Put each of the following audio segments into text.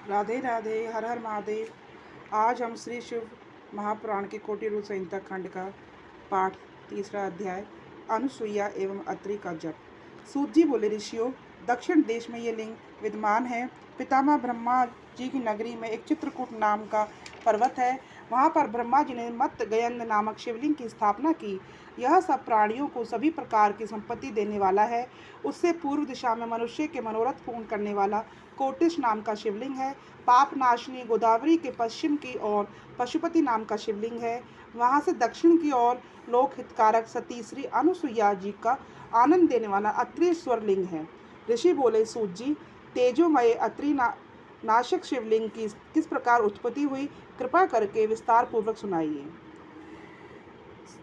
राधे राधे, हर हर महादेव। आज हम श्री शिव महापुराण के कोटि रूप संहिता खंड का पाठ तीसरा अध्याय अनुसुईया एवं अत्रि का जप। सूत जी बोले, ऋषियों, दक्षिण देश में ये लिंग विद्यमान है। पितामह ब्रह्मा जी की नगरी में एक चित्रकूट नाम का पर्वत है। वहाँ पर ब्रह्मा जी ने मत गयंद नामक शिवलिंग की स्थापना की। यह सब प्राणियों को सभी प्रकार की संपत्ति देने वाला है। उससे पूर्व दिशा में मनुष्य के मनोरथ पूर्ण करने वाला कोटिश नाम का शिवलिंग है। पाप नाशनी गोदावरी के पश्चिम की ओर पशुपति नाम का शिवलिंग है। वहाँ से दक्षिण की ओर लोक हितकारक सती श्री अनुसुईया जी का आनंद देने वाला अत्रि स्वरलिंग है। ऋषि बोले, सूत जी, तेजोमय अत्रि नाशक शिवलिंग की किस प्रकार उत्पत्ति हुई, कृपा करके विस्तार पूर्वक सुनाइए।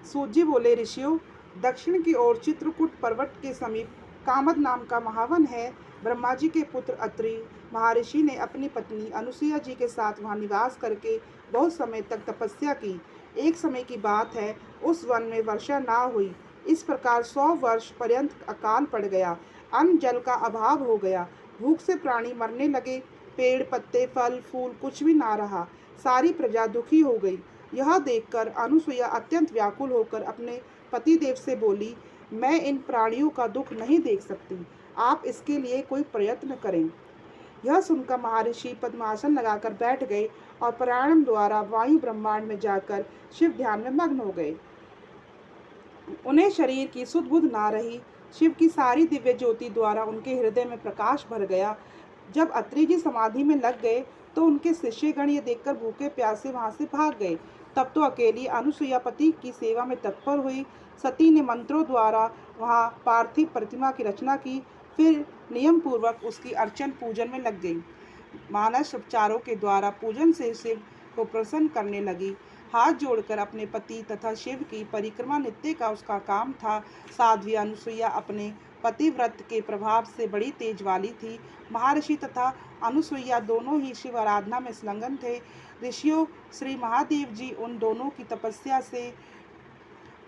सूत जी बोले, ऋषियों, दक्षिण की ओर चित्रकूट पर्वत के समीप कामद नाम का महावन है। ब्रह्मा जी के पुत्र अत्रि महर्षि ने अपनी पत्नी अनुसुईया जी के साथ वहां निवास करके बहुत समय तक तपस्या की। एक समय की बात है, उस वन में वर्षा ना हुई। इस प्रकार 100 वर्ष पर्यंत अकाल पड़ गया। अन्न जल का अभाव हो गया। भूख से प्राणी मरने लगे। पेड़ पत्ते फल फूल कुछ भी ना रहा। सारी प्रजा दुखी हो गई। यह देखकर अनुसुईया अत्यंत व्याकुल होकर अपने पतिदेव से बोली, मैं इन प्राणियों का दुख नहीं देख सकती। आप इसके लिए कोई प्रयत्न करें। यह सुनकर महर्षि पद्मासन लगाकर बैठ गए और प्राणायाम द्वारा वायु ब्रह्मांड में जाकर शिव ध्यान में मग्न हो गए। उन्हें शरीर की सुध बुध ना रही। शिव की सारी दिव्य ज्योति द्वारा उनके हृदय में प्रकाश भर गया। जब अत्रि जी समाधि में लग गए तो उनके शिष्यगण ये देखकर भूखे प्यासे वहां से भाग गए। तब तो अकेली अनुसुईया पति की सेवा में तत्पर हुई। सती ने मंत्रों द्वारा वहां पार्थिव प्रतिमा की रचना की, फिर नियम पूर्वक उसकी अर्चन पूजन में लग गई। मानस उपचारों के द्वारा पूजन से शिव को प्रसन्न करने लगी। हाथ जोड़कर अपने पति तथा शिव की परिक्रमा नित्य का उसका काम था। साध्वी अनुसुईया अपने पतिव्रत के प्रभाव से बड़ी तेज वाली थी। महर्षि तथा अनुसुईया दोनों ही शिव आराधना में संलग्न थे। ऋषियों श्री महादेव जी उन दोनों की तपस्या से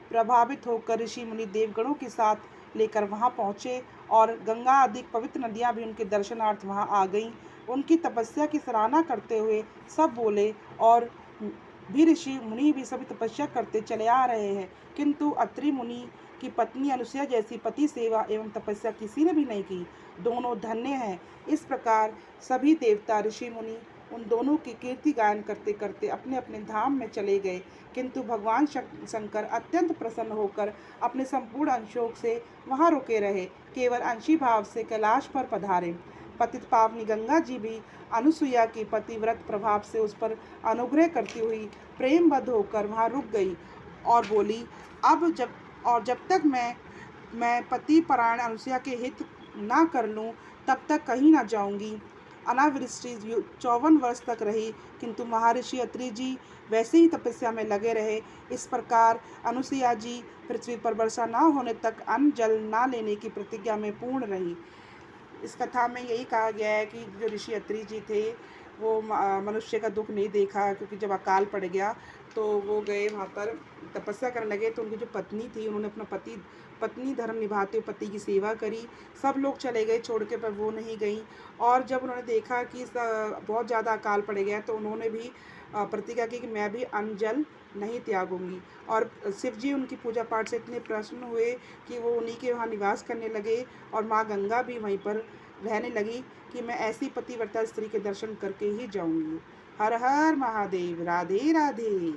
प्रभावित होकर ऋषि मुनि देवगणों के साथ लेकर वहां पहुंचे और गंगा आदि पवित्र नदियां भी उनके दर्शनार्थ वहां आ गईं। उनकी तपस्या की सराहना करते हुए सब बोले और भी ऋषि मुनि भी सभी तपस्या करते चले आ रहे हैं, किंतु अत्रि मुनि की पत्नी अनुसुईया जैसी पति सेवा एवं तपस्या किसी ने भी नहीं की। दोनों धन्य हैं। इस प्रकार सभी देवता ऋषि मुनि उन दोनों की कीर्ति गायन करते करते अपने अपने धाम में चले गए, किंतु भगवान शंकर अत्यंत प्रसन्न होकर अपने संपूर्ण अंशों से वहां रुके रहे, केवल अंशी भाव से कैलाश पर पधारे। पतित पावनी गंगा जी भी अनुसुईया की पतिव्रत प्रभाव से उस पर अनुग्रह करती हुई प्रेमबद्ध होकर वहां रुक गई और बोली, जब तक मैं पति परायण अनुसुईया के हित ना कर लूं, तब तक कहीं ना जाऊंगी। अनावृष्टि 54 वर्ष तक रही, किंतु महर्षि अत्रि जी वैसे ही तपस्या में लगे रहे। इस प्रकार अनुसुईया जी पृथ्वी पर वर्षा न होने तक अन्न जल न लेने की प्रतिज्ञा में पूर्ण रही। इस कथा में यही कहा गया है कि जो ऋषि अत्रि जी थे वो मनुष्य का दुख नहीं देखा, क्योंकि जब अकाल पड़ गया तो वो गए वहाँ पर तपस्या करने लगे। तो उनकी जो पत्नी थी, उन्होंने अपना पत्नी धर्म निभाते हुए पति की सेवा करी। सब लोग चले गए छोड़ के, पर वो नहीं गई। और जब उन्होंने देखा कि बहुत ज़्यादा अकाल पड़ गया तो उन्होंने भी प्रतिज्ञा की कि मैं भी अन्न जल नहीं त्यागूंगी। और शिव जी उनकी पूजा पाठ से इतने प्रसन्न हुए कि वो उन्हीं के वहाँ निवास करने लगे और माँ गंगा भी वहीं पर रहने लगी कि मैं ऐसी पतिव्रता स्त्री के दर्शन करके ही जाऊंगी। हर हर महादेव। राधे राधे।